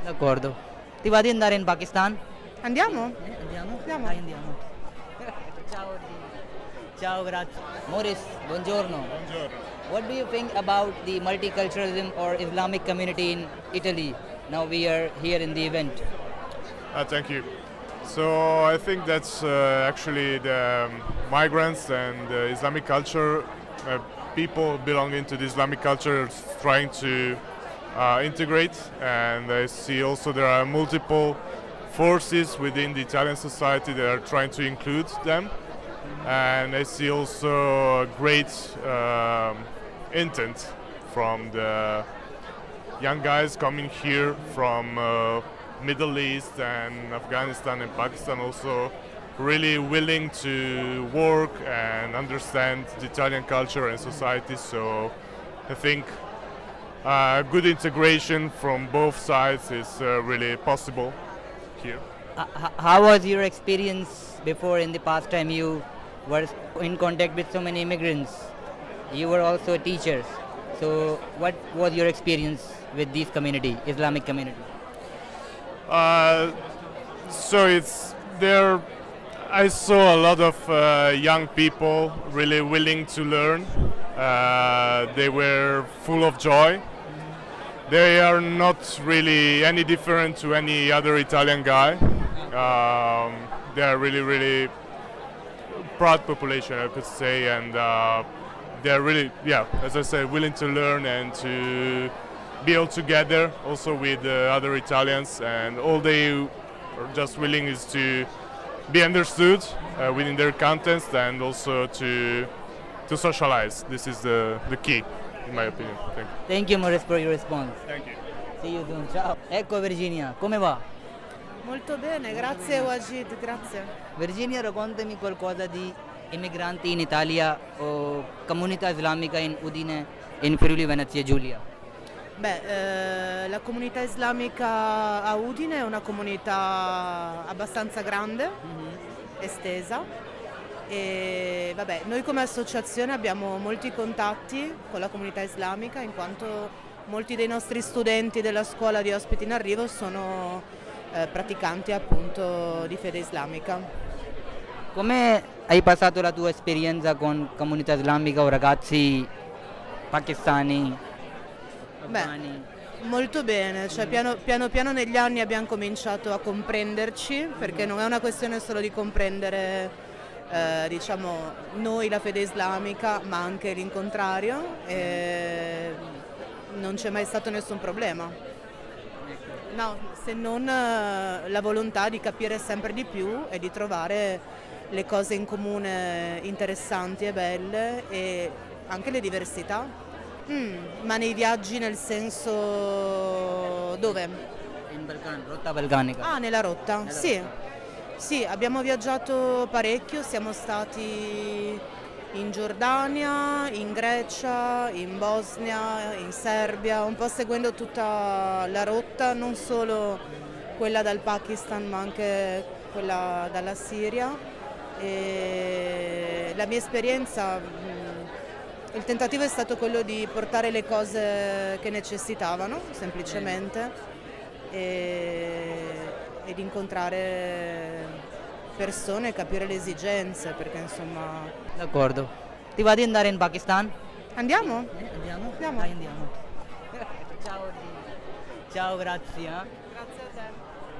D'accordo. Ti va di andare in Pakistan? Andiamo? Andiamo? Andiamo. Dai, andiamo. Ciao. Ciao, grazie. Moris, buongiorno. Buongiorno. What do you think about the multiculturalism or Islamic community in Italy? Now we are here in the event. Thank you. So I think that's actually the migrants and Islamic culture, people belonging to the Islamic culture trying to integrate, and I see also there are multiple forces within the Italian society that are trying to include them, and I see also a great intent from the young guys coming here from Middle East and Afghanistan and Pakistan, also really willing to work and understand the Italian culture and society. So I think good integration from both sides is really possible here. How was your experience before in the past time you were in contact with so many immigrants? You were also teachers. So what was your experience with this community, Islamic community? So it's there. I saw a lot of young people really willing to learn. They were full of joy. They are not really any different to any other Italian guy. They are really, really proud population, I could say, and they're really, as I said, willing to learn and to be all together, also with other Italians, and all they are just willing is to be understood within their context and also to socialize. This is the key, in my opinion. Thank you. Thank you, Moris, for your response. Thank you. See you soon. Ciao. Ecco Virginia, come va? Molto bene, grazie Wajid, grazie. Virginia, raccontami qualcosa di immigranti in Italia o comunità islamica in Udine, in Friuli, Venezia e Giulia. La comunità islamica a Udine è una comunità abbastanza grande, estesa, e noi come associazione abbiamo molti contatti con la comunità islamica, in quanto molti dei nostri studenti della scuola di Ospiti in Arrivo sono praticanti appunto di fede islamica. Come hai passato la tua esperienza con comunità islamica o ragazzi pakistani? Afghani? Molto bene, cioè piano piano negli anni abbiamo cominciato a comprenderci, perché non è una questione solo di comprendere diciamo noi la fede islamica, ma anche l'incontrario, e non c'è mai stato nessun problema. No, se non la volontà di capire sempre di più e di trovare le cose in comune interessanti e belle, e anche le diversità. Ma nei viaggi nel senso dove? In Balcani, rotta balcanica. Ah, nella rotta, sì. Sì, abbiamo viaggiato parecchio, siamo stati in Giordania, in Grecia, in Bosnia, in Serbia, un po' seguendo tutta la rotta, non solo quella dal Pakistan ma anche quella dalla Siria. E la mia esperienza, il tentativo è stato quello di portare le cose che necessitavano semplicemente e di incontrare persone e capire le esigenze, perché insomma... D'accordo. Ti va di andare in Pakistan? Andiamo? Andiamo? Andiamo. Dai, andiamo. Ciao. Ciao, grazie.